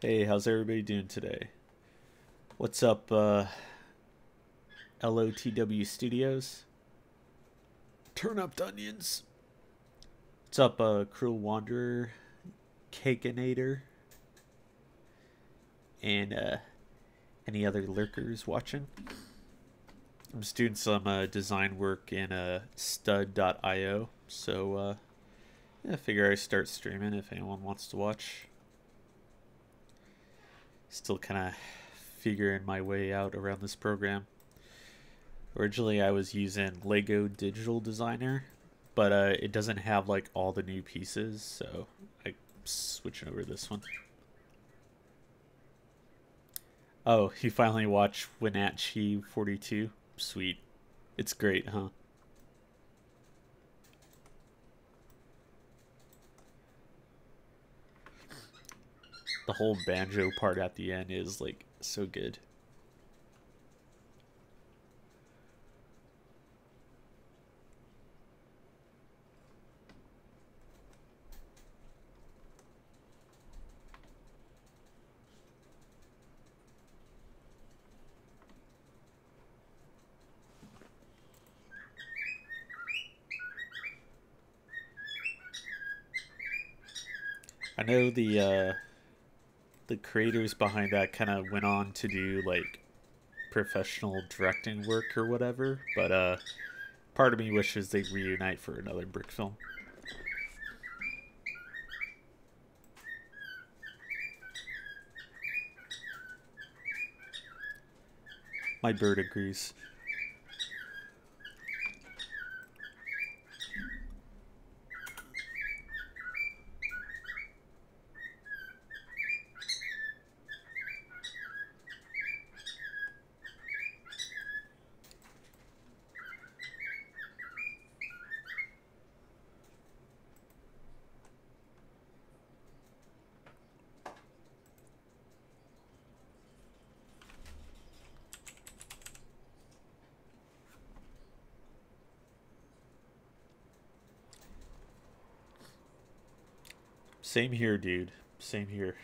Hey, how's everybody doing today? What's up, LOTW Studios? Turn up the onions. What's up, Cruel Wanderer, Cakeinator, and any other lurkers watching? I'm just doing some design work in stud.io, so I figure I start streaming if anyone wants to watch. Still kind of figuring my way out around this program. Originally, I was using Lego Digital Designer, but it doesn't have like all the new pieces, so I'm switching over to this one. Oh, you finally watched Wenatchee 42? Sweet. It's great, huh? The whole banjo part at the end is like so good. I know the creators behind that kind of went on to do like professional directing work or whatever, but part of me wishes they'd reunite for another brick film. My bird agrees. Same here, dude. Same here.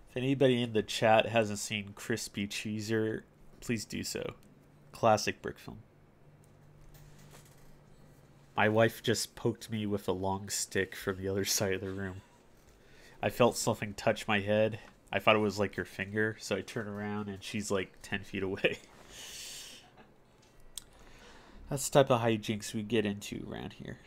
If anybody in the chat hasn't seen Crispy Cheeser, please do so. Classic brick film. My wife just poked me with a long stick from the other side of the room. I felt something touch my head. I thought it was like your finger, so I turn around and she's like 10 feet away. That's the type of hijinks we get into around here.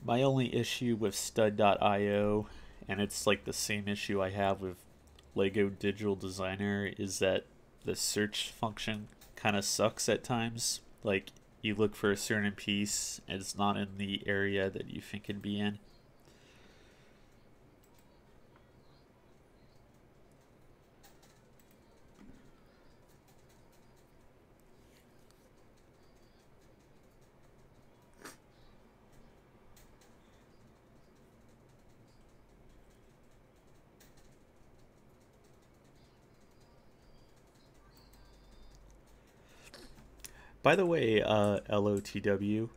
My only issue with stud.io, and it's like the same issue I have with Lego Digital Designer, is that the search function kind of sucks at times. Like, you look for a certain piece, and it's not in the area that you think it'd be in. By the way, LOTW,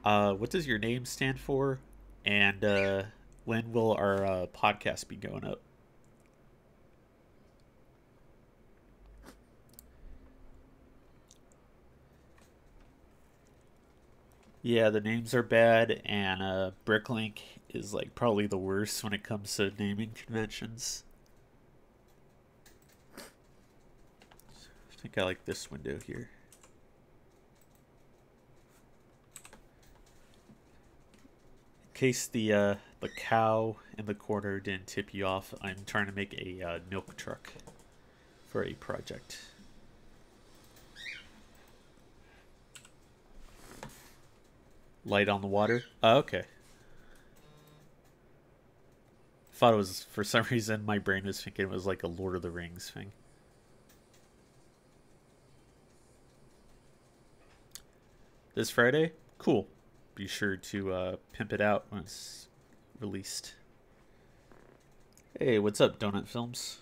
what does your name stand for? And when will our podcast be going up? Yeah, the names are bad, and Bricklink is like probably the worst when it comes to naming conventions. I think I like this window here. In case the cow in the corner didn't tip you off, I'm trying to make a milk truck for a project. Light on the water? Oh, okay. Thought it was, for some reason, my brain was thinking it was like a Lord of the Rings thing. This Friday? Cool. Be sure to pimp it out when it's released. Hey, what's up, Donut Films?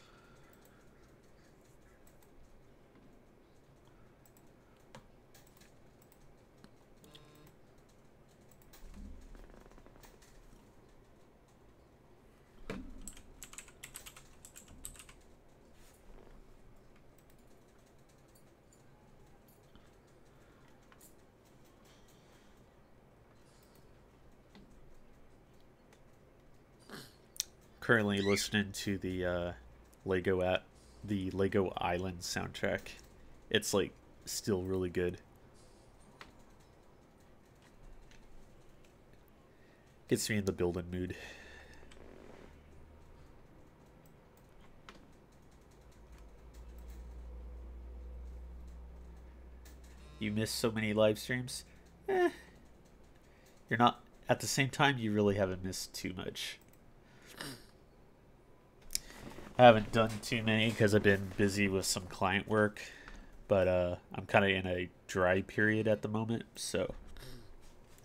Currently listening to the Lego Island soundtrack. It's like still really good. Gets me in the building mood. You miss so many live streams? Eh, you're not. At the same time, you really haven't missed too much. I haven't done too many because I've been busy with some client work, but I'm kind of in a dry period at the moment, so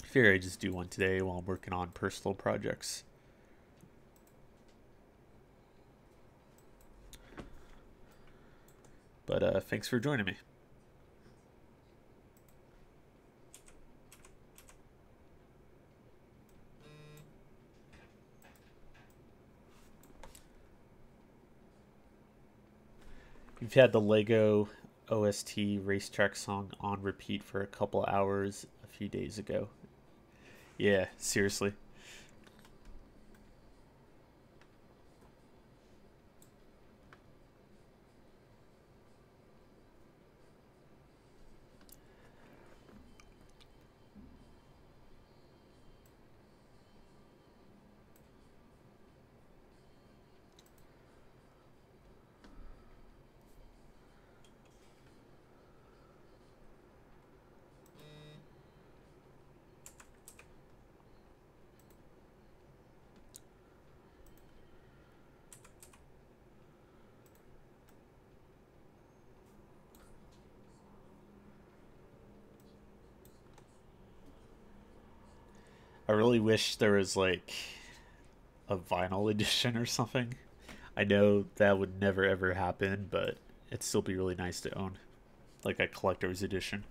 I figure I just do one today while I'm working on personal projects. But thanks for joining me. You've had the Lego OST racetrack song on repeat for a couple hours a few days ago. Yeah, seriously. I really wish there was like a vinyl edition or something. I know that would never ever happen, but it'd still be really nice to own. Like a collector's edition.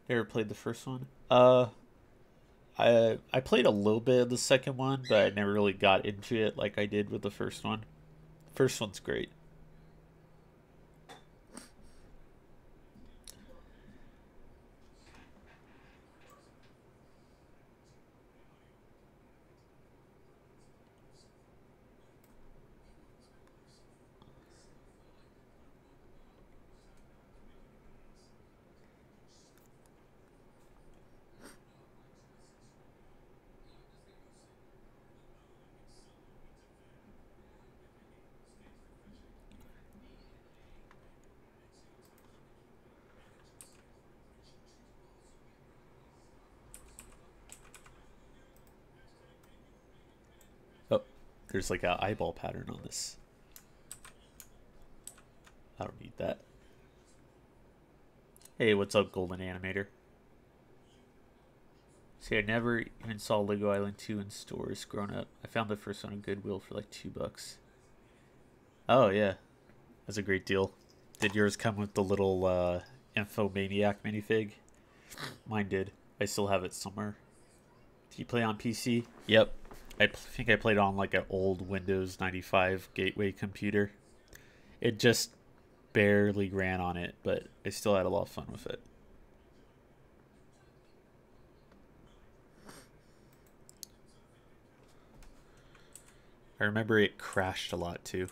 Never played the first one. I played a little bit of the second one, but I never really got into it like I did with the first one. First one's great. Oh, there's like an eyeball pattern on this. I don't need that. Hey, what's up, Golden Animator? See, I never even saw Lego Island 2 in stores growing up. I found the first one on Goodwill for like $2. Oh, yeah. That's a great deal. Did yours come with the little Infomaniac minifig? Mine did. I still have it somewhere. Do you play on PC? Yep. I think I played on like an old Windows 95 gateway computer. It just barely ran on it, but I still had a lot of fun with it. I remember it crashed a lot too.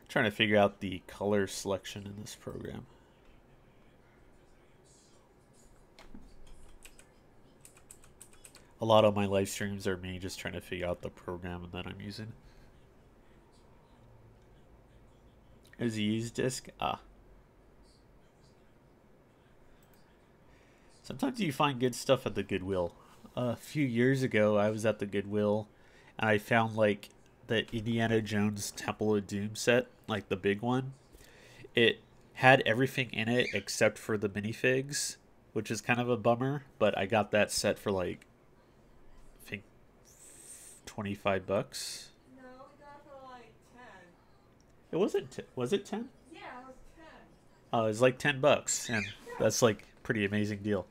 Trying to figure out the color selection in this program. A lot of my live streams are me just trying to figure out the program that I'm using. Is a used disc? Ah. Sometimes you find good stuff at the Goodwill. A few years ago, I was at the Goodwill, and I found like the Indiana Jones Temple of Doom set, like the big one. It had everything in it except for the minifigs, which is kind of a bummer, but I got that set for like, I think, $25. No, we got it for like 10. It wasn't, was it 10? Yeah, it was 10. Oh, it was like $10, and that's like a pretty amazing deal.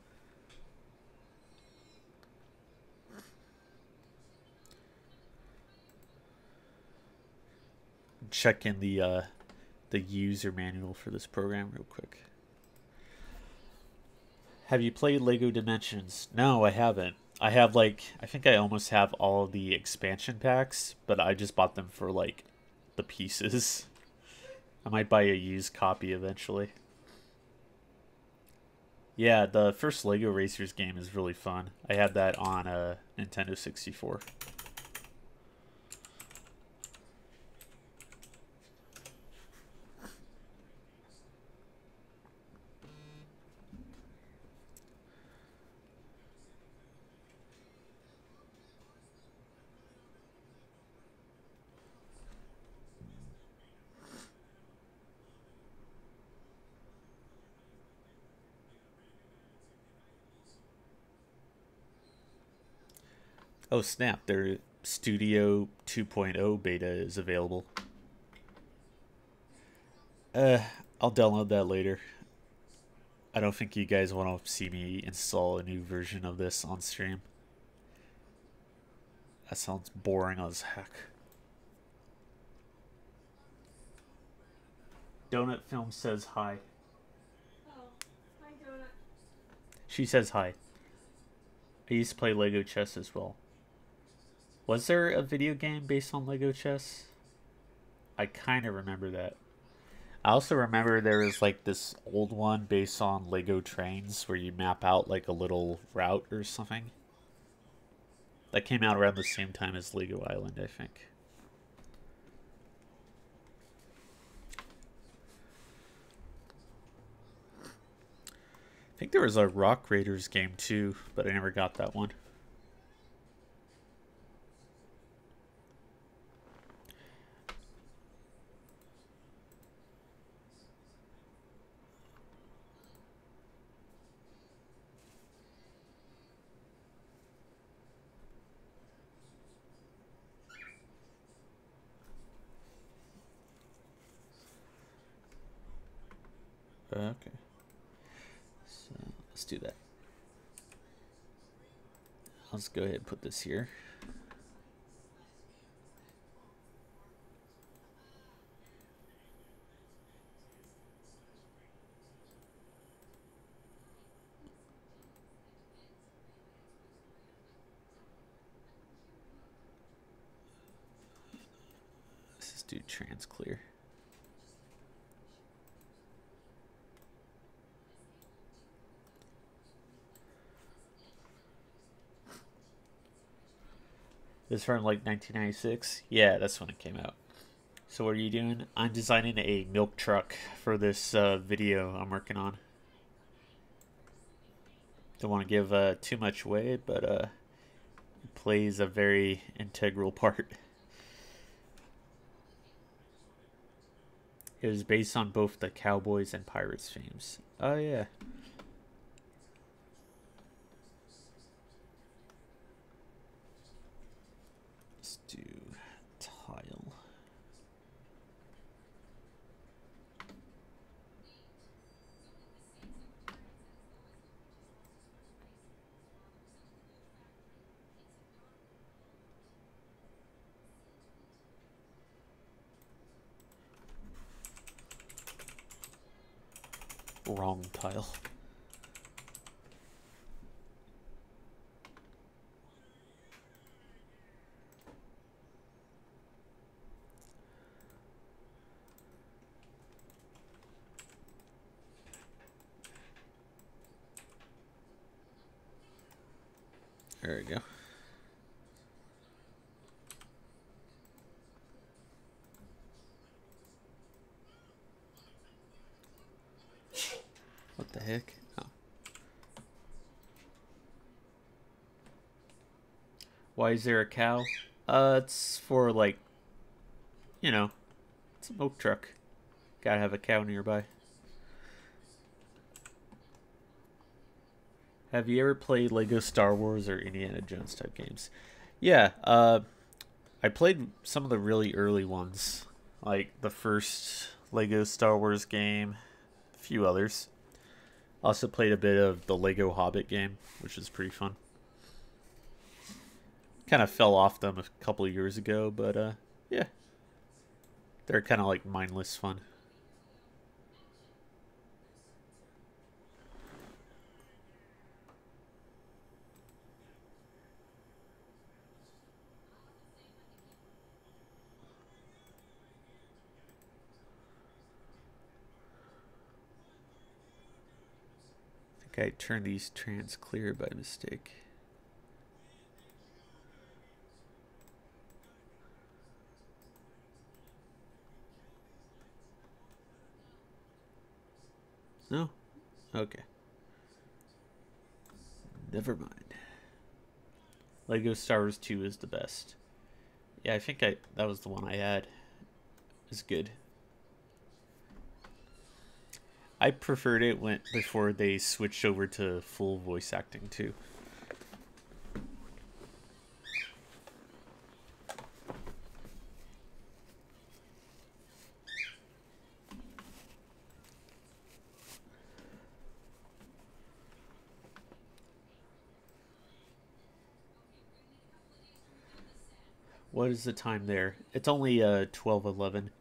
Check in the user manual for this program real quick. Have you played Lego Dimensions? No, I haven't. I have like, I think I almost have all of the expansion packs, but I just bought them for like the pieces. I might buy a used copy eventually. Yeah, the first Lego Racers game is really fun. I had that on a Nintendo 64. Oh snap, their Studio 2.0 beta is available. Uh, I'll download that later. I don't think you guys want to see me install a new version of this on stream. That sounds boring as heck. Donut Film says hi. Oh, hi, Donut. She says hi. I used to play Lego chess as well. Was there a video game based on Lego chess? I kind of remember that. I also remember there was like this old one based on Lego trains where you map out like a little route or something. That came out around the same time as Lego Island, I think. I think there was a Rock Raiders game too, but I never got that one. Okay. So let's do that. Let's go ahead and put this here. Let's do trans clear. This from like 1996? Yeah, that's when it came out. So what are you doing? I'm designing a milk truck for this video I'm working on. Don't want to give too much away, but it plays a very integral part. It was based on both the Cowboys and Pirates themes. Oh yeah. Let's do tile. Wrong tile. There we go. What the heck? Oh. Why is there a cow? It's for, like, you know, it's a milk truck. Gotta have a cow nearby. Have you ever played Lego Star Wars or Indiana Jones type games? Yeah, I played some of the really early ones, like the first Lego Star Wars game, a few others. Also played a bit of the Lego Hobbit game, which was pretty fun. Kind of fell off them a couple of years ago, but yeah, they're kind of like mindless fun. I think I turned these trans clear by mistake. No? Okay. Never mind. Lego Star Wars 2 is the best. Yeah, I think that was the one I had. It's good. I preferred it when before they switched over to full voice acting too. What is the time there? It's only 12:11.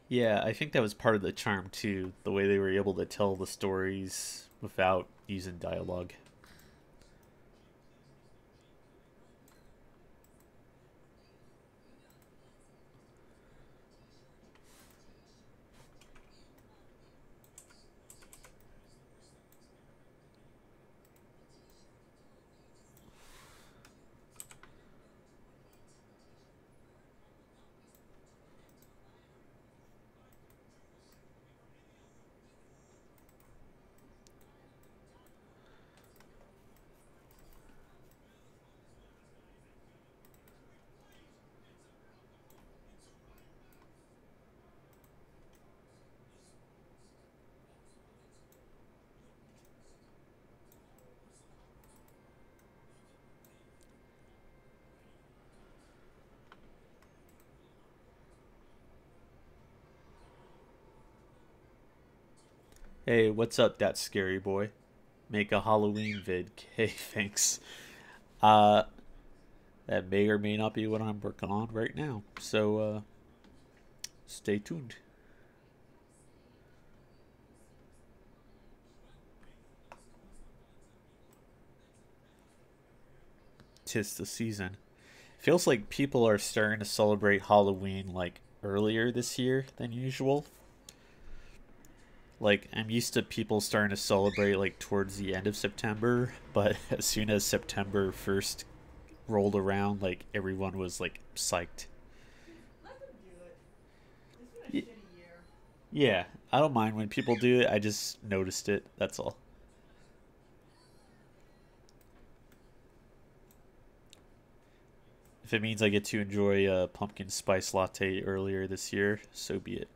Yeah, I think that was part of the charm too, the way they were able to tell the stories without using dialogue. Hey, what's up, that scary boy? Make a Halloween vid. Hey, thanks. Uh, that may or may not be what I'm working on right now. So, stay tuned. 'Tis the season. Feels like people are starting to celebrate Halloween like earlier this year than usual. Like, I'm used to people starting to celebrate like towards the end of September, but as soon as September 1st rolled around, like everyone was like psyched. Let them do it. It's been a Y- shitty year. yeah, I don't mind when people do it. I just noticed it. That's all. If it means I get to enjoy a pumpkin spice latte earlier this year, so be it.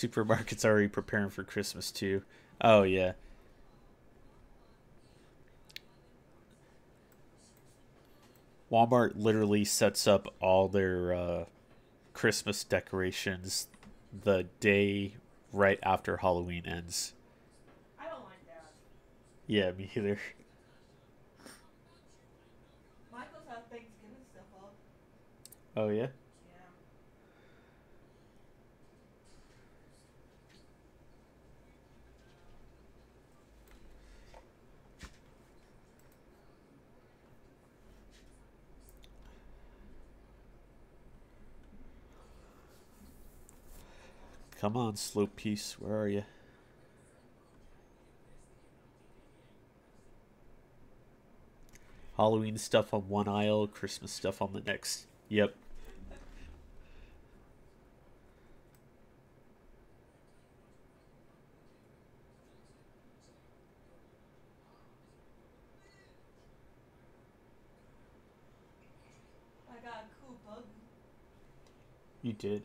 Supermarket's already preparing for Christmas too. Oh yeah. Walmart literally sets up all their Christmas decorations the day right after Halloween ends. I don't like that. Yeah, me either. Michael's had Thanksgiving stuff up. Oh yeah. Yeah. Come on, slow piece. Where are you? Halloween stuff on one aisle, Christmas stuff on the next. Yep. I got a cool bug. You did.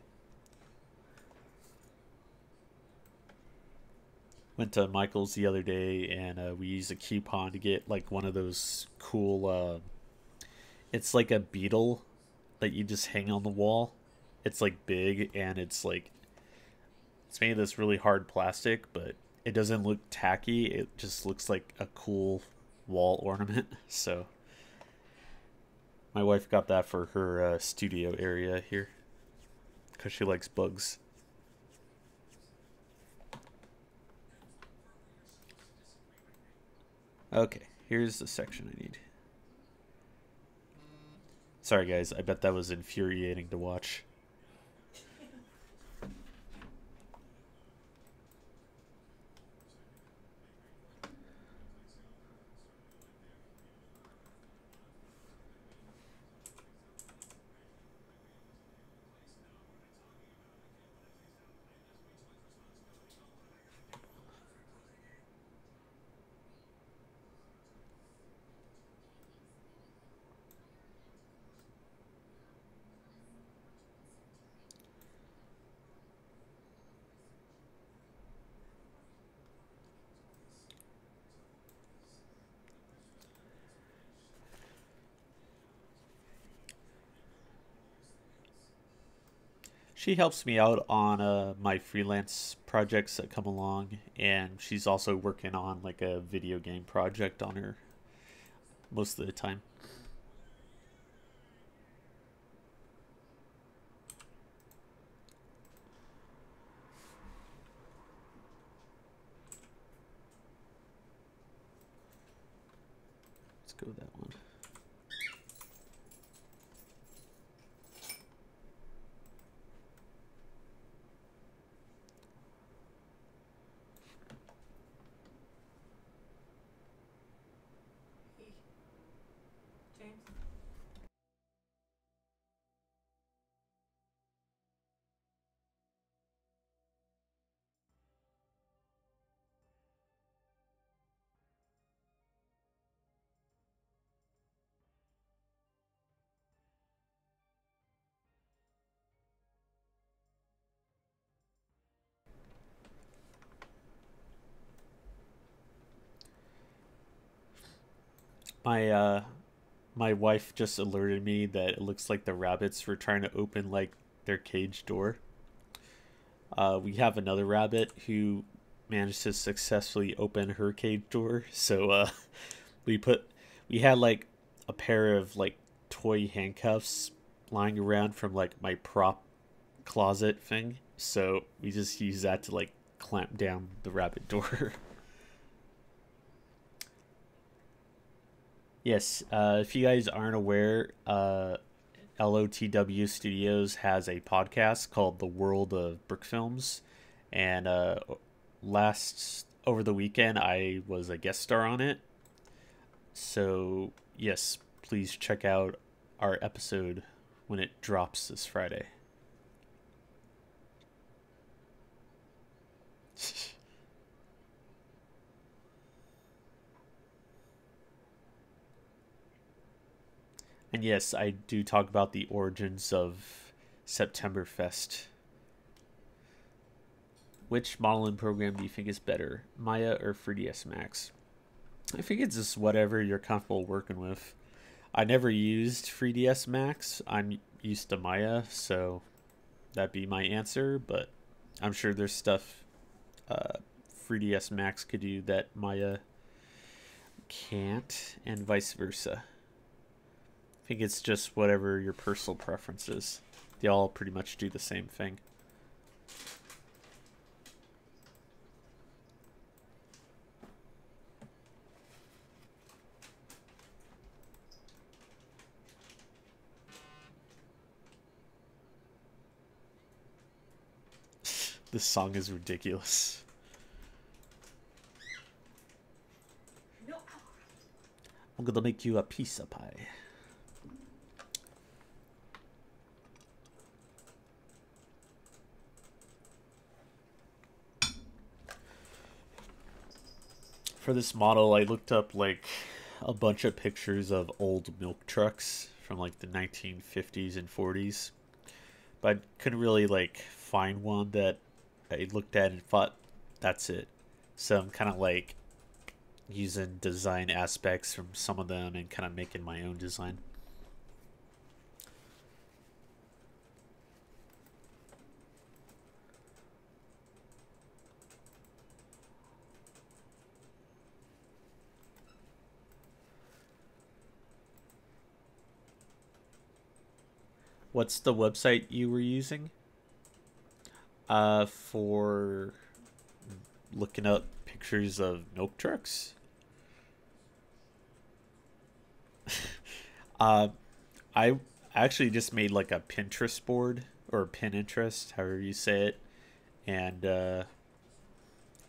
Went to Michael's the other day and we used a coupon to get like one of those cool. It's like a beetle that you just hang on the wall. It's like big and it's made of this really hard plastic, but it doesn't look tacky. It just looks like a cool wall ornament. So my wife got that for her studio area here because she likes bugs. Okay, here's the section I need. Sorry, guys. I bet that was infuriating to watch. She helps me out on my freelance projects that come along, and she's also working on like a video game project on her most of the time. Let's go with that one. James. My my wife just alerted me that it looks like the rabbits were trying to open like their cage door. We have another rabbit who managed to successfully open her cage door. So we put we had like a pair of like toy handcuffs lying around from like my prop closet thing. So we just use that to like clamp down the rabbit door. Yes, if you guys aren't aware, LOTW Studios has a podcast called The World of Brick Films, and last over the weekend I was a guest star on it. So yes, please check out our episode when it drops this Friday. And yes, I do talk about the origins of Septemberfest. Which modeling program do you think is better, Maya or 3ds Max? I think it's just whatever you're comfortable working with. I never used 3ds Max. I'm used to Maya, so that'd be my answer, but I'm sure there's stuff 3ds Max could do that Maya can't, and vice versa. I think it's just whatever your personal preference is. They all pretty much do the same thing. This song is ridiculous. No. I'm gonna make you a pizza pie. For this model, I looked up like a bunch of pictures of old milk trucks from like the 1950s and 40s, but I couldn't really like find one that I looked at and thought that's it. So I'm kind of like using design aspects from some of them and kind of making my own design. What's the website you were using? For looking up pictures of milk trucks? uh, I actually just made like a Pinterest board or Pinterest, however you say it, and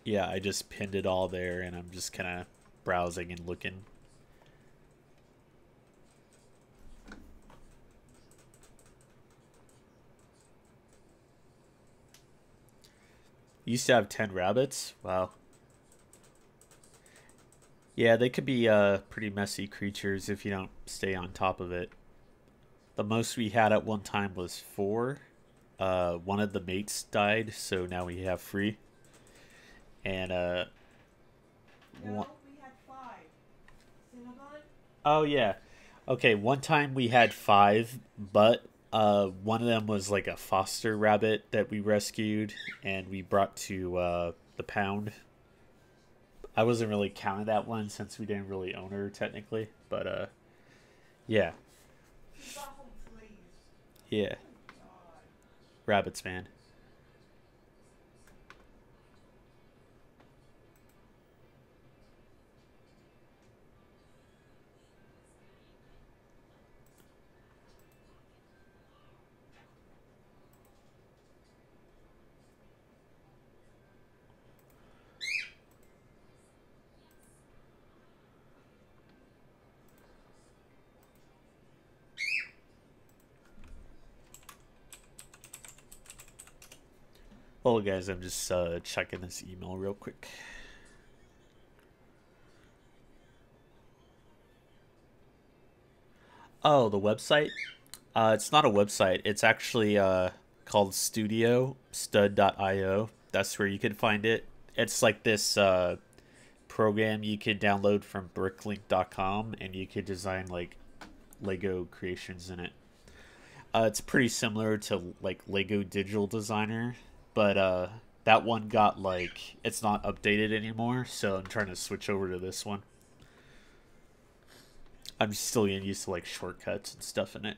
yeah, I just pinned it all there, and I'm just kind of browsing and looking. You used to have 10 rabbits? Wow. Yeah, they could be pretty messy creatures if you don't stay on top of it. The most we had at one time was 4. One of the mates died, so now we have 3. And No, one, we had 5. Cinnabon? oh yeah. Okay, one time we had 5, but one of them was like a foster rabbit that we rescued and we brought to the pound. I wasn't really counting that one since we didn't really own her technically, but yeah. She got home fleas. Yeah, God. rabbits, man. Well, guys, I'm just checking this email real quick. Oh, the website? It's not a website. It's actually called Studio Stud.io. That's where you could find it. It's like this program you could download from Bricklink.com, and you could design like Lego creations in it. It's pretty similar to like Lego Digital Designer, but that one got like it's not updated anymore, so I'm trying to switch over to this one. I'm still getting used to like shortcuts and stuff in it.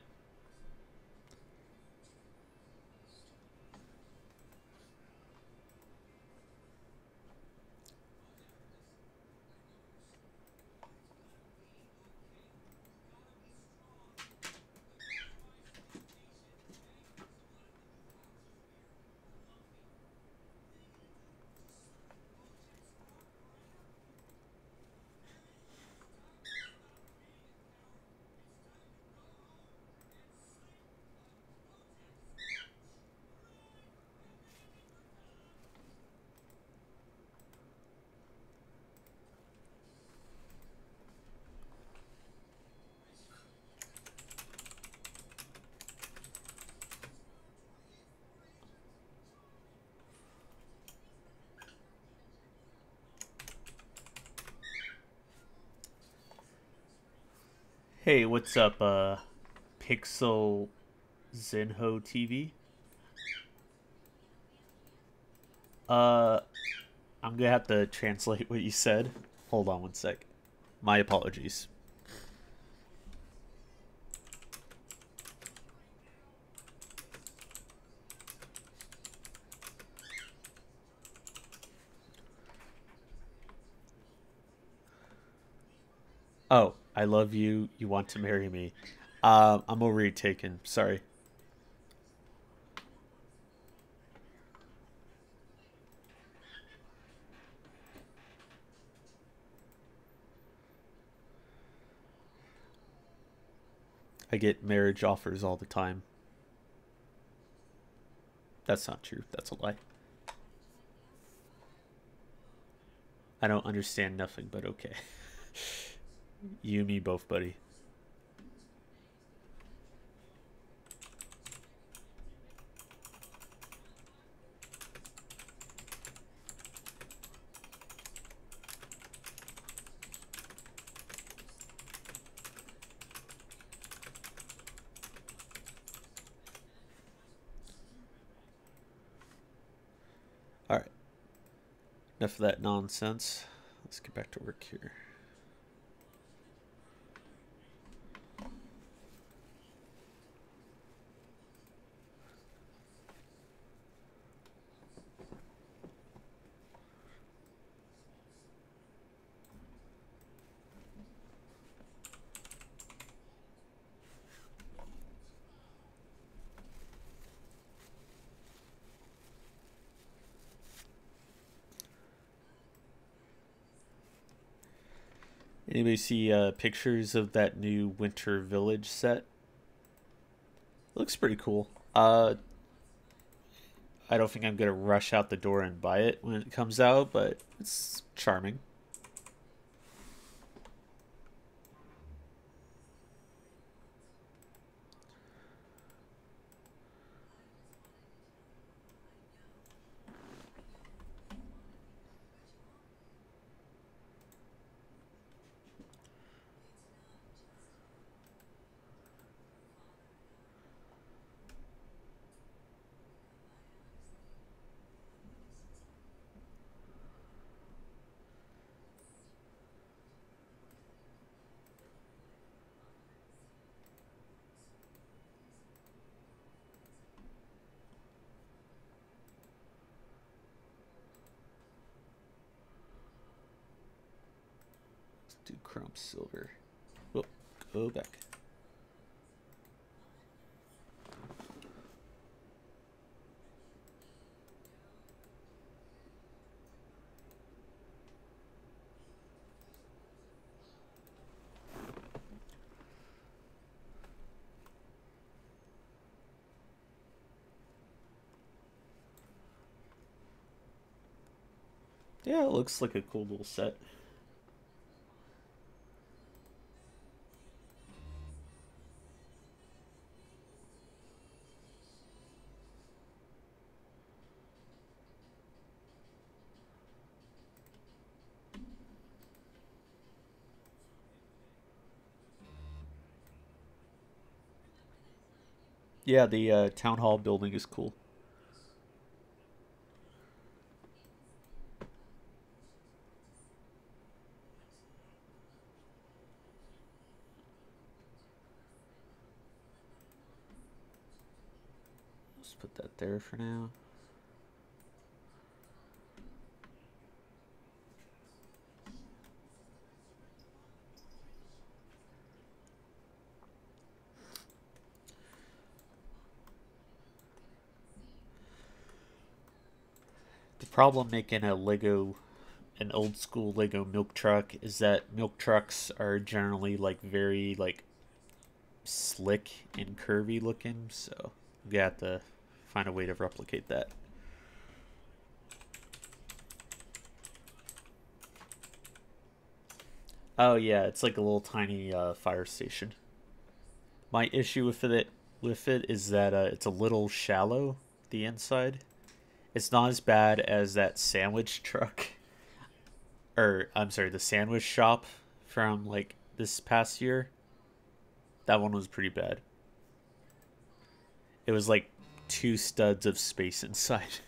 Hey, what's up, Pixel Zenho TV? Uh, I'm gonna have to translate what you said. Hold on one sec. My apologies. Oh, I love you. You want to marry me. I'm already taken. Sorry. I get marriage offers all the time. That's not true. That's a lie. I don't understand nothing, but okay. You and me both, buddy. All right. Enough of that nonsense. Let's get back to work here. Anybody see pictures of that new Winter Village set? Looks pretty cool. I don't think I'm gonna rush out the door and buy it when it comes out, but it's charming. Let's do chrome silver. Oh, go back. Yeah, it looks like a cool little set. Yeah, the town hall building is cool. Let's put that there for now. The problem making an old school Lego milk truck is that milk trucks are generally like very like slick and curvy looking, so we have to find a way to replicate that. Oh yeah, it's like a little tiny fire station. My issue with it is that it's a little shallow, the inside. It's not as bad as that sandwich truck, or I'm sorry, the sandwich shop from like this past year. That one was pretty bad. It was like 2 studs of space inside.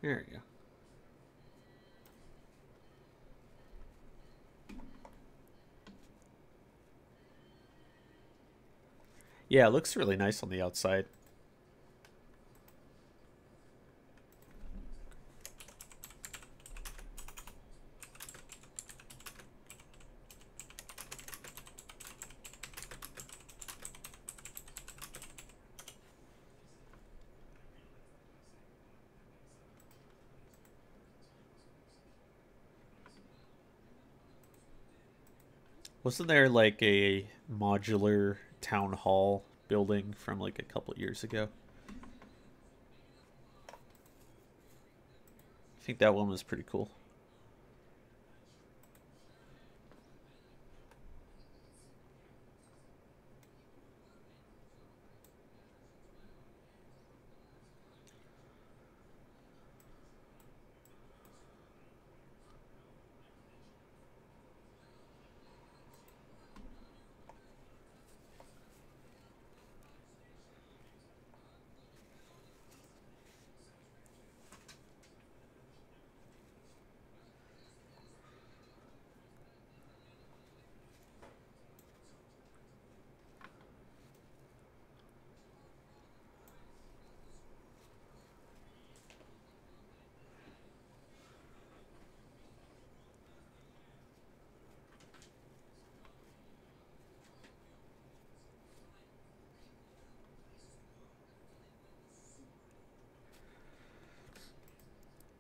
There we go. Yeah, it looks really nice on the outside. Wasn't there like a modular town hall building from like a couple years ago? I think that one was pretty cool.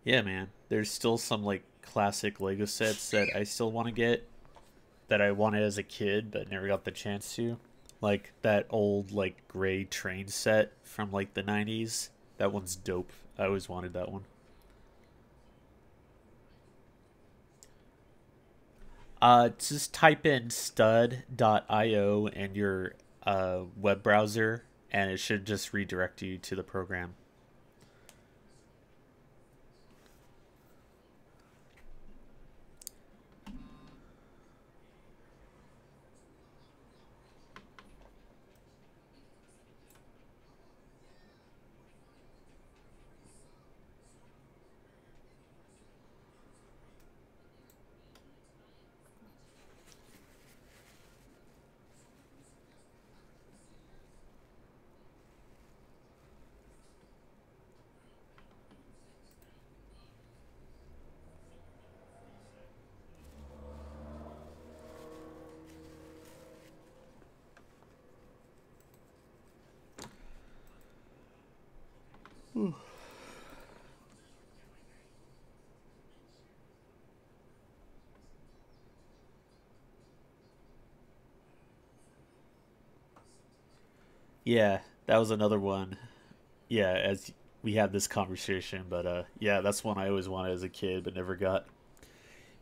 Yeah, man. There's still some like classic Lego sets that I still want to get that I wanted as a kid but never got the chance to. Like that old like gray train set from like the 90s. That one's dope. I always wanted that one. Just type in stud.io in your web browser and it should just redirect you to the program. Yeah, that was another one. Yeah, as we had this conversation, but yeah, that's one I always wanted as a kid but never got,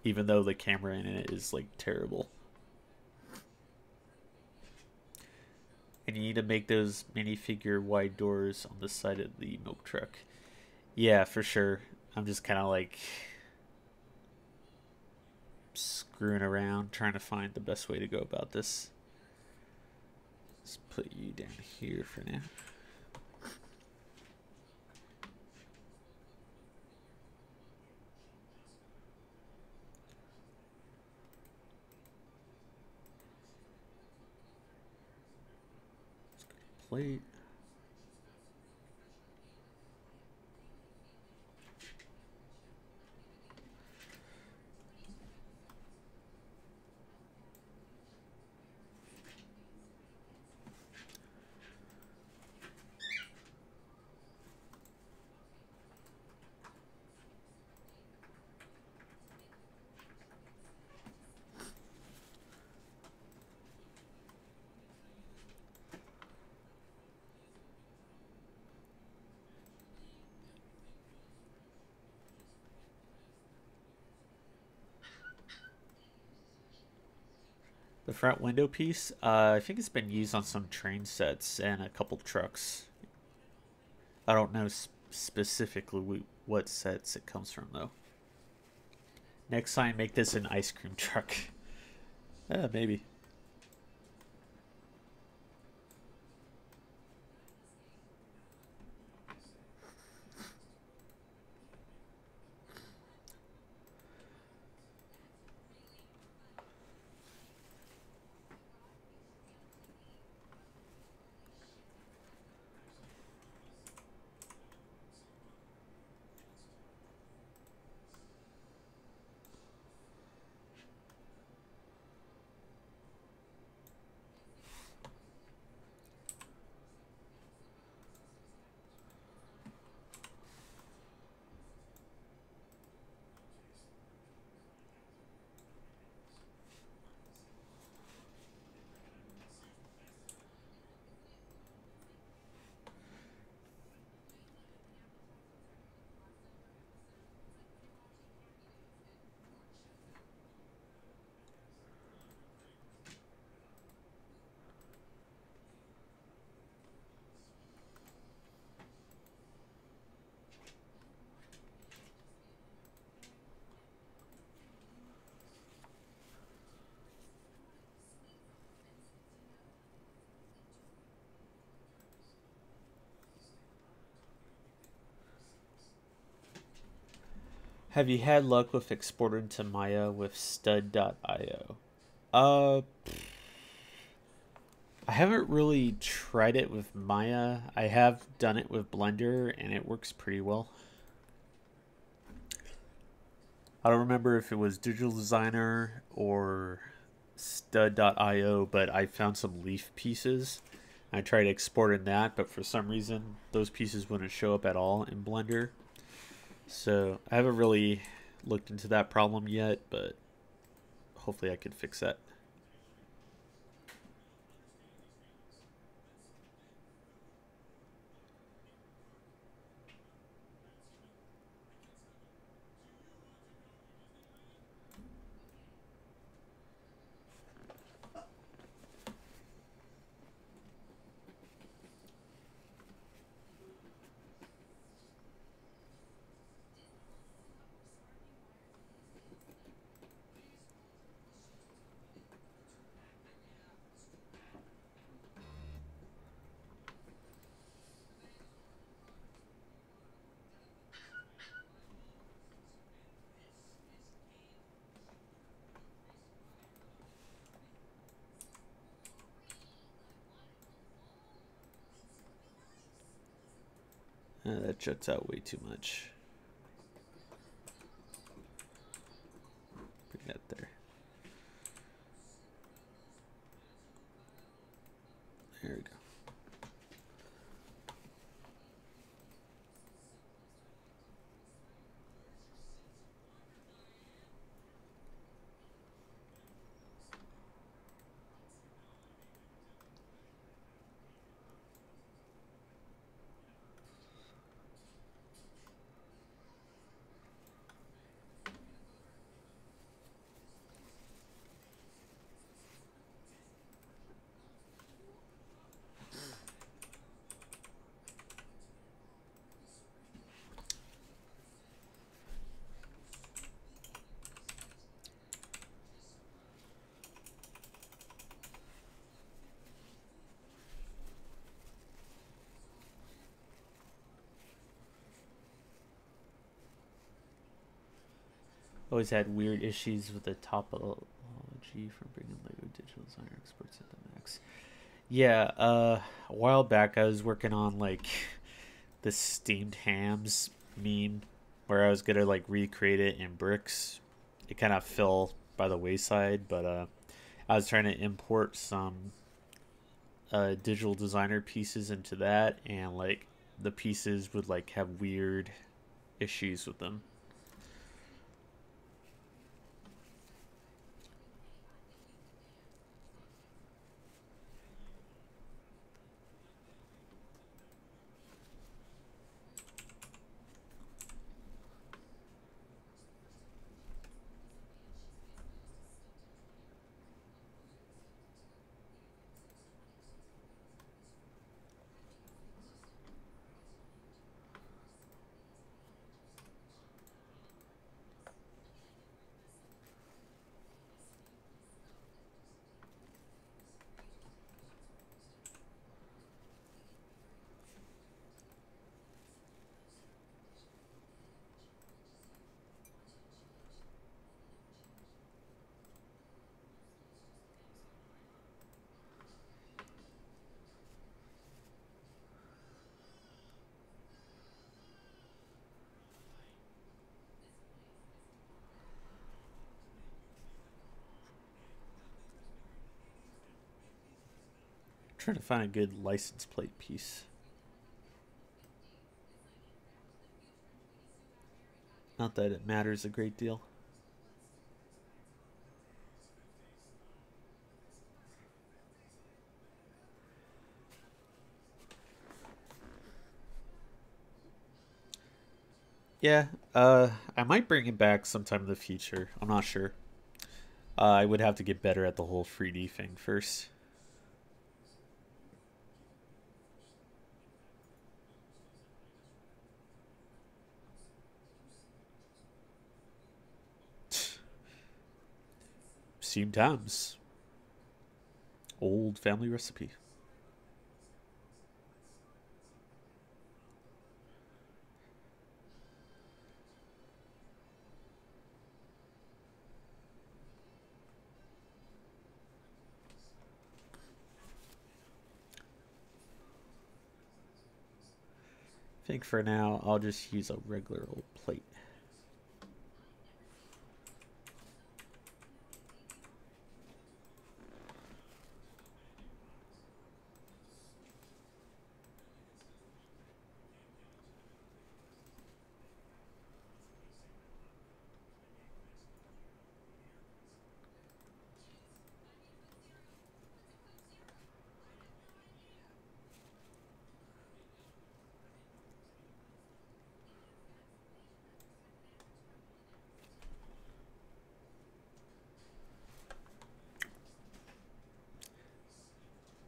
even though the camera in it is like terrible. And you need to make those minifigure wide doors on the side of the milk truck. Yeah, for sure. I'm just kind of like screwing around trying to find the best way to go about this. Let's put you down here for now. Plate. The front window piece, I think it's been used on some train sets and a couple trucks. I don't know specifically what sets it comes from though. Next time, make this an ice cream truck. Yeah, maybe. Have you had luck with exporting to Maya with stud.io? Uh, I haven't really tried it with Maya. I have done it with Blender and it works pretty well. I don't remember if it was Digital Designer or stud.io, but I found some leaf pieces. I tried exporting that, but for some reason those pieces wouldn't show up at all in Blender. So I haven't really looked into that problem yet, but hopefully I could fix that. That juts out way too much. Bring that there. There we go. Always had weird issues with the topology from bringing Lego Digital Designer exports into Max. Yeah, a while back I was working on like the steamed hams meme where I was gonna like recreate it in bricks. It kind of fell by the wayside, but I was trying to import some digital designer pieces into that, and like the pieces would like have weird issues with them. Trying to find a good license plate piece. Not that it matters a great deal. Yeah, I might bring it back sometime in the future. I'm not sure. I would have to get better at the whole 3D thing first. Steam Times. Old family recipe. I think for now I'll just use a regular old plate.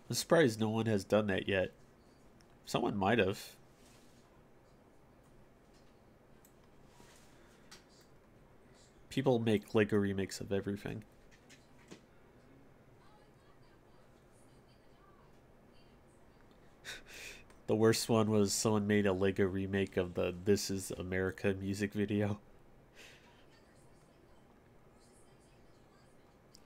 I'm surprised no one has done that yet. Someone might have. People make Lego remakes of everything. The worst one was someone made a Lego remake of the This Is America music video.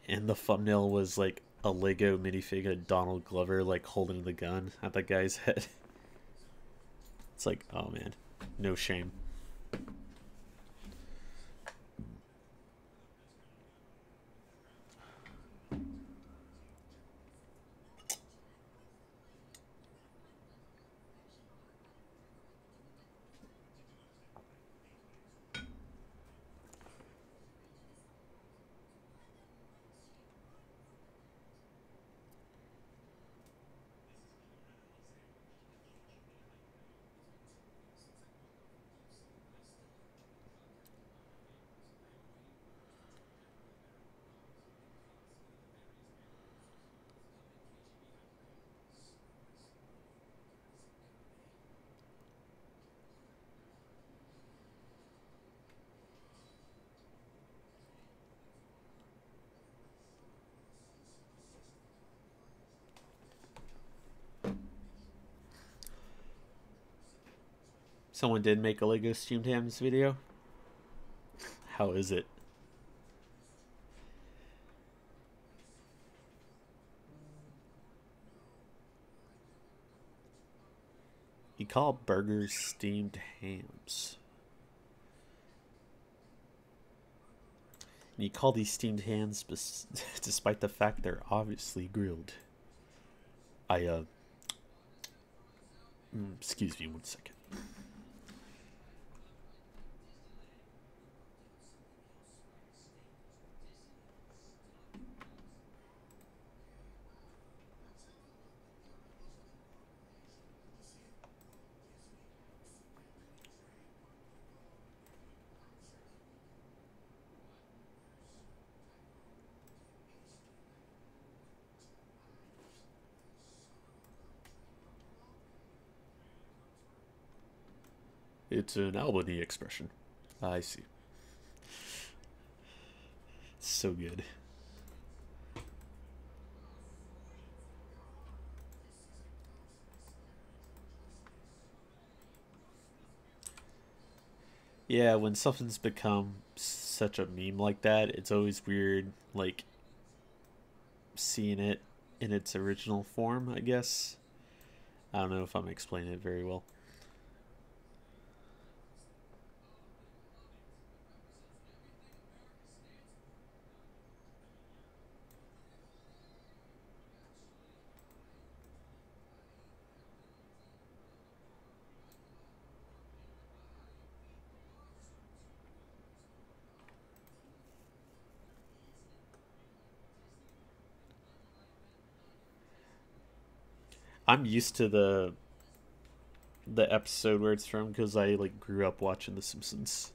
And the thumbnail was like a Lego minifig of Donald Glover like holding the gun at the guy's head. It's like, oh man, no shame. Someone did make a Lego Steamed Hams video. How is it? You call burgers steamed hams. And you call these steamed hams despite the fact they're obviously grilled. Excuse me 1 second. It's an Albany expression. I see. So good. Yeah, when something's become such a meme like that, it's always weird, like, seeing it in its original form, I guess. I don't know if I'm explaining it very well. I'm used to the episode where it's from because I like grew up watching The Simpsons.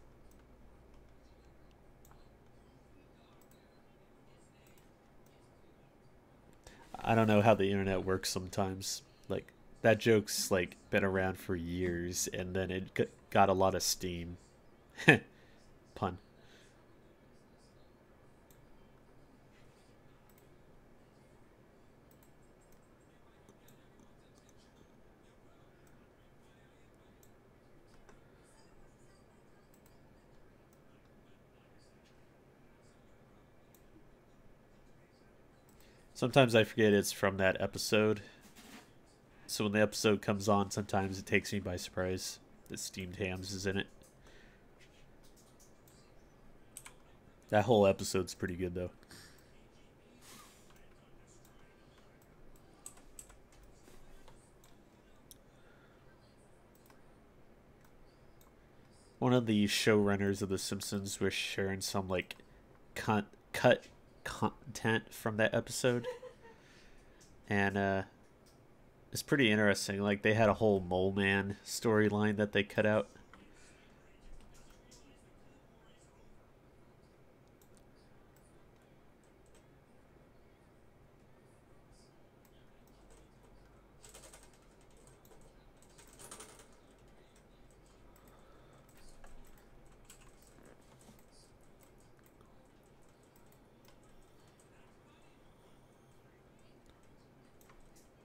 I don't know how the internet works sometimes. Like that joke's like been around for years, and then it got a lot of steam. Pun. Sometimes I forget it's from that episode. So when the episode comes on, sometimes it takes me by surprise that steamed hams is in it. That whole episode's pretty good though. One of the showrunners of The Simpsons was sharing some like cut content from that episode, and it's pretty interesting. Like they had a whole Mole Man storyline that they cut out.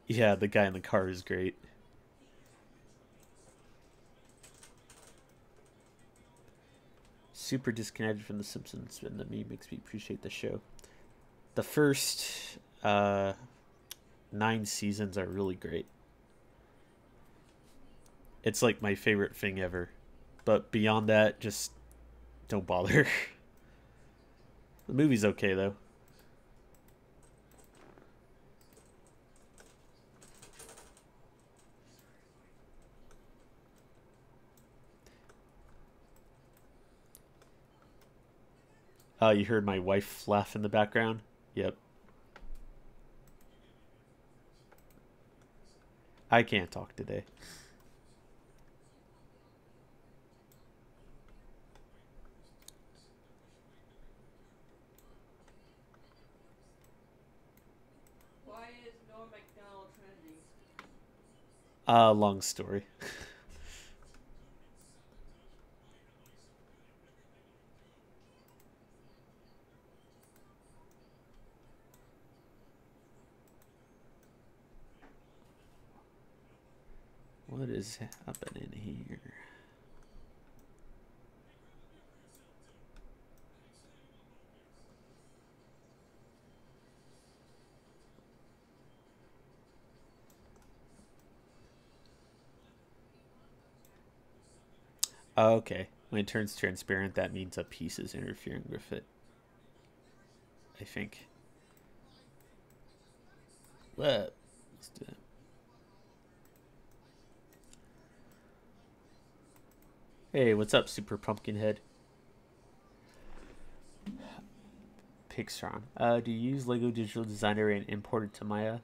Yeah, the guy in the car is great. Super disconnected from The Simpsons, and the meme makes me appreciate the show. The first 9 seasons are really great. It's like my favorite thing ever. But beyond that, just don't bother. The movie's okay though. You heard my wife laugh in the background? Yep. I can't talk today. Why is Norm Macdonald Trinity? Long story. What is happening here? Oh, okay. When it turns transparent, that means a piece is interfering with it. I think. What? Let's do that. Hey, what's up, Super Pumpkinhead? Pixron. Do you use Lego Digital Designer and import it to Maya?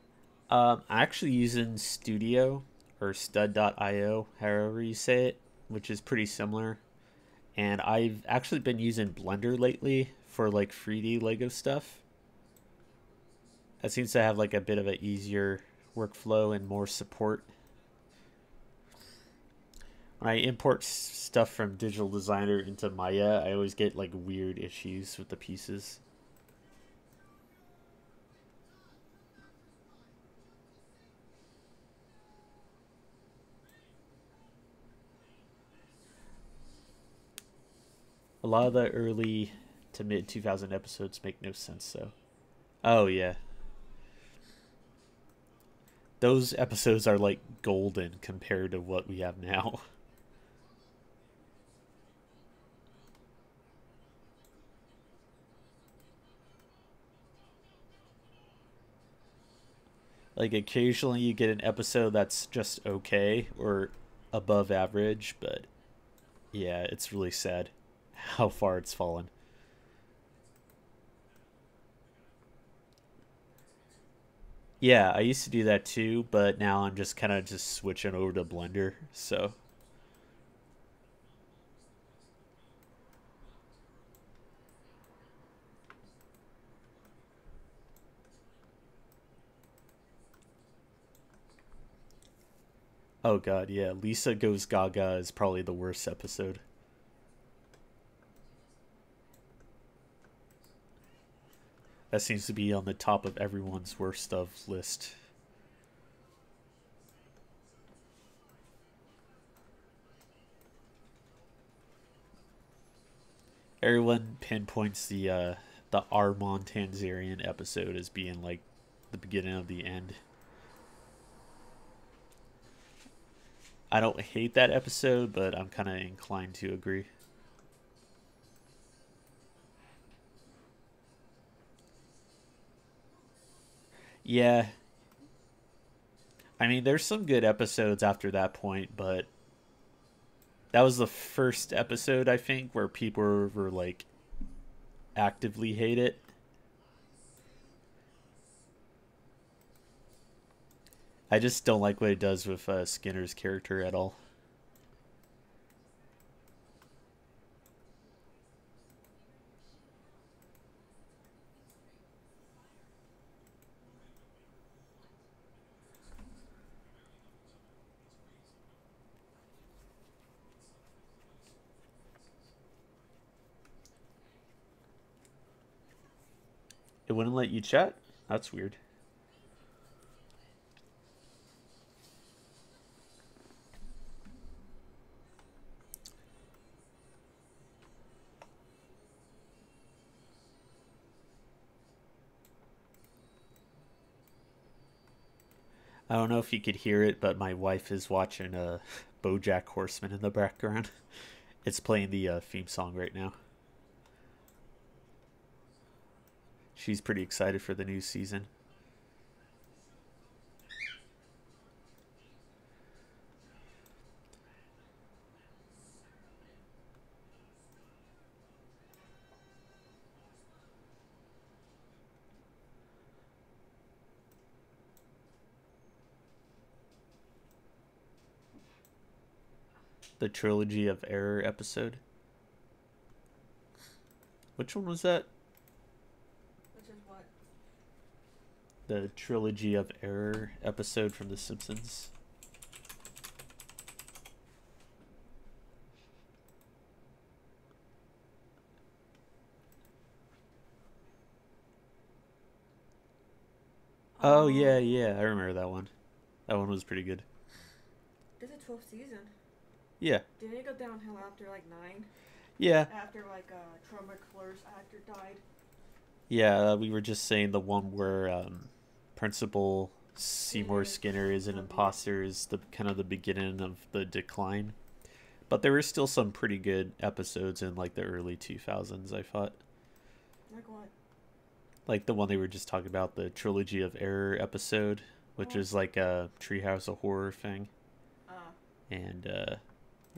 I'm actually using Studio or Stud.io, however you say it, which is pretty similar. And I've actually been using Blender lately for like 3D Lego stuff. That seems to have like a bit of an easier workflow and more support. When I import stuff from Digital Designer into Maya, I always get like weird issues with the pieces. A lot of the early to mid 2000 episodes make no sense though. Oh yeah. Those episodes are like golden compared to what we have now. Like occasionally you get an episode that's just okay or above average, but yeah, it's really sad how far it's fallen. Yeah, I used to do that too, but now I'm just kind of just switching over to Blender. So, oh god, yeah, Lisa Goes Gaga is probably the worst episode. That seems to be on the top of everyone's worst of list. Everyone pinpoints the Armand Tanzarian episode as being like the beginning of the end. I don't hate that episode, but I'm kind of inclined to agree. Yeah, I mean, there's some good episodes after that point, but that was the first episode I think where people were like actively hate it. I just don't like what it does with Skinner's character at all. It wouldn't let you chat? That's weird. I don't know if you could hear it, but my wife is watching BoJack Horseman in the background. It's playing the theme song right now. She's pretty excited for the new season. The Trilogy of Error episode. Which one was that? Which is what? The Trilogy of Error episode from The Simpsons. Oh yeah, yeah, I remember that one. That one was pretty good. This is 12th season. Yeah, Didn't it go downhill after like 9? yeah, After like Troy McClure's actor died? yeah. We were just saying the one where Principal Seymour Skinner. Skinner is an Yeah. imposter is the kind of the beginning of the decline. But there were still some pretty good episodes in like the early 2000s, I thought. Like what? Like the one they were just talking about, the Trilogy of Error episode, which Oh. is like a Treehouse of Horror thing. And there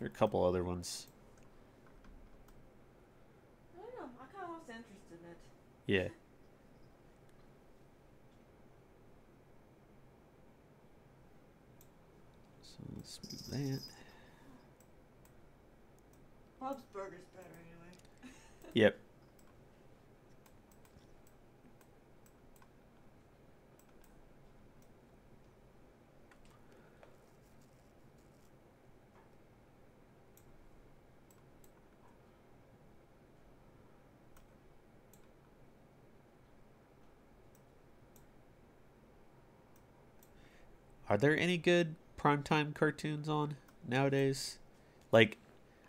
are a couple other ones. I don't know. I kind of lost interest in it. Yeah. So let's move that. Bob's Burger's better anyway. Yep. Are there any good primetime cartoons on nowadays? Like,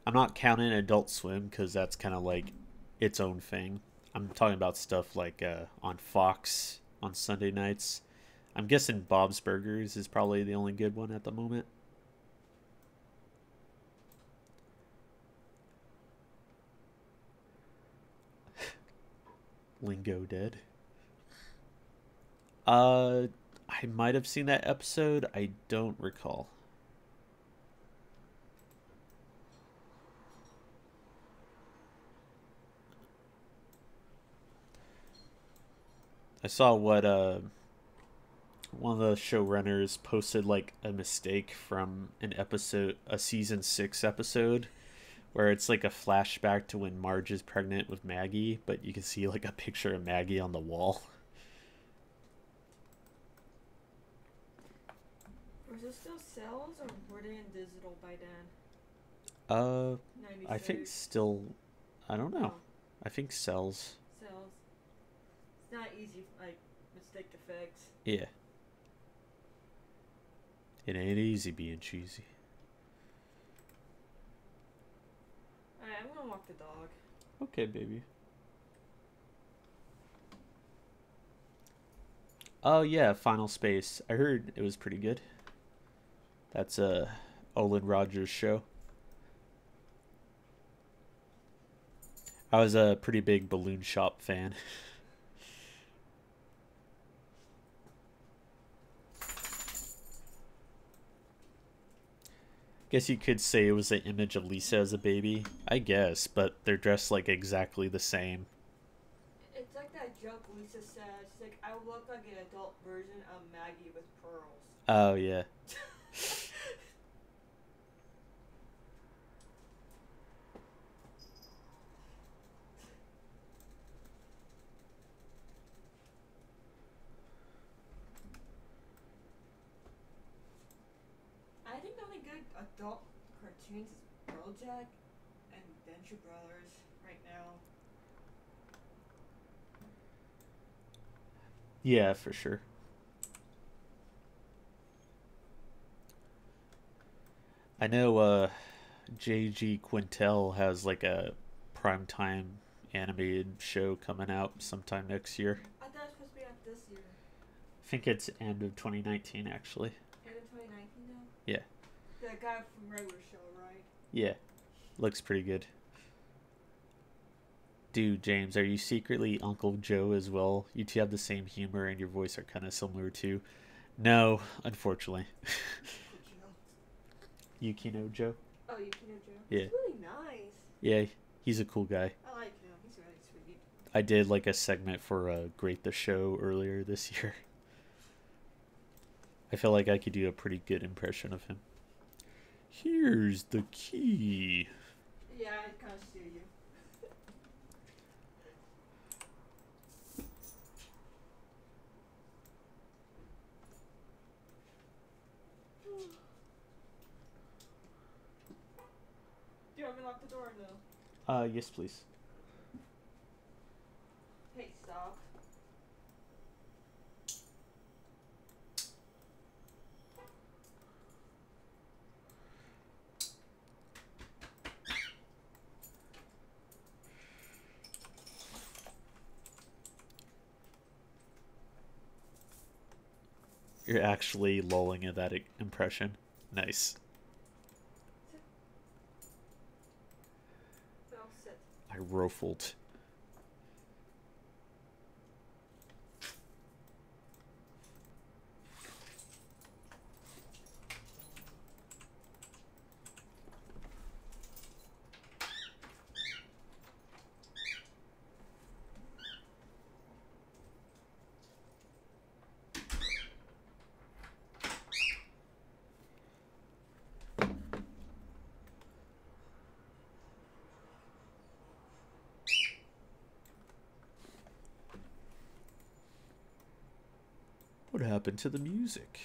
I'm not counting Adult Swim because that's kind of like its own thing. I'm talking about stuff like on Fox on Sunday nights. I'm guessing Bob's Burgers is probably the only good one at the moment. Lingo Dead. Uh, I might have seen that episode. I don't recall. I saw one of the showrunners posted like a mistake from a season 6 episode where it's like a flashback to when Marge is pregnant with Maggie, but you can see like a picture of Maggie on the wall. Was it still cells or were they in digital by then? I think 96. still, I don't know. Oh, I think cells. cells. It's not easy, like, mistake to fix. Yeah. It ain't easy being cheesy. Alright, I'm gonna walk the dog. Okay, baby. Oh yeah, Final Space. I heard it was pretty good. That's Olin Rogers' show. I was a pretty big Balloon Shop fan. Guess you could say it was an image of Lisa as a baby. I guess, but they're dressed like exactly the same. It's like that joke Lisa says. She's like, I look like an adult version of Maggie with pearls. Oh yeah. I think the only good adult cartoons is BoJack and Venture Brothers right now. Yeah, for sure. I know JG Quintel has like a primetime animated show coming out sometime next year. I thought it was supposed to be out this year. I think it's end of 2019 actually. End of 2019 now? Yeah. The guy from Regular Show, right? Yeah. Looks pretty good. Dude, James, are you secretly Uncle Joe as well? You two have the same humor and your voice are kind of similar too. No, unfortunately. Yukino Joe? Oh, Yukino Joe? Yeah. He's really nice. Yeah, he's a cool guy. I like him. He's really sweet. I did like a segment for Great the Show earlier this year. I feel like I could do a pretty good impression of him. Here's the key. Yeah, I kind of see you. Do you want me to lock the door or no? Yes, please. Hey, stop. You're actually lolling at that impression. Nice. No, sit. I ruffled. What happened to the music?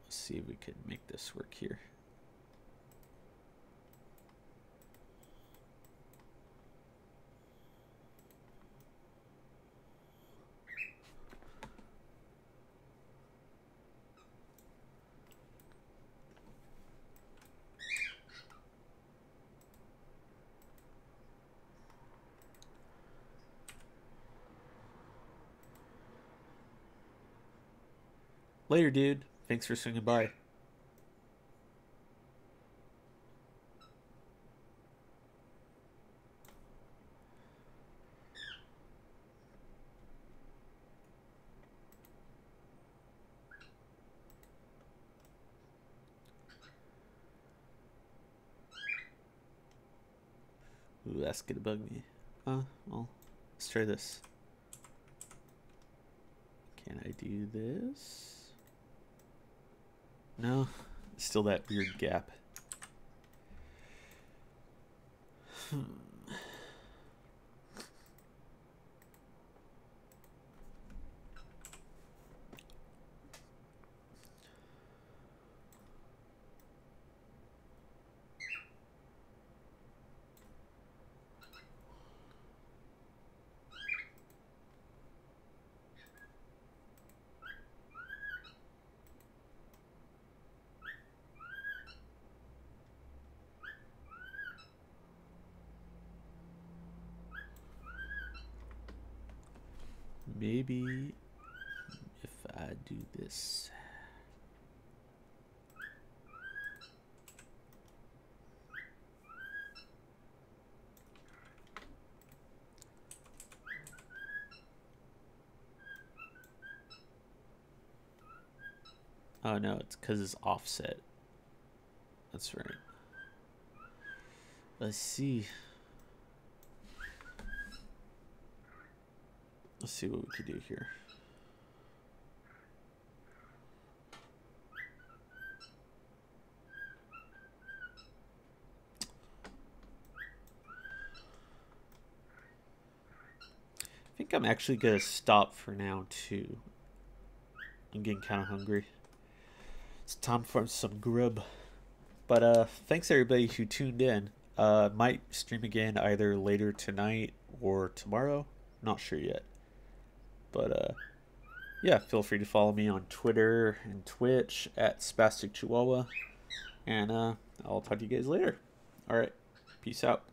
Let's see if we can make this work here. Later, dude. Thanks for swinging by. Ooh, that's gonna bug me. Well, let's try this. Can I do this? No, still that weird gap. Maybe if I do this. Oh no, it's because it's offset. That's right. Let's see. Let's see what we could do here. I think I'm actually gonna stop for now too. I'm getting kind of hungry. It's time for some grub. But thanks everybody who tuned in. Might stream again either later tonight or tomorrow. Not sure yet. But yeah, feel free to follow me on Twitter and Twitch at Spastic Chihuahua. And I'll talk to you guys later. Alright, peace out.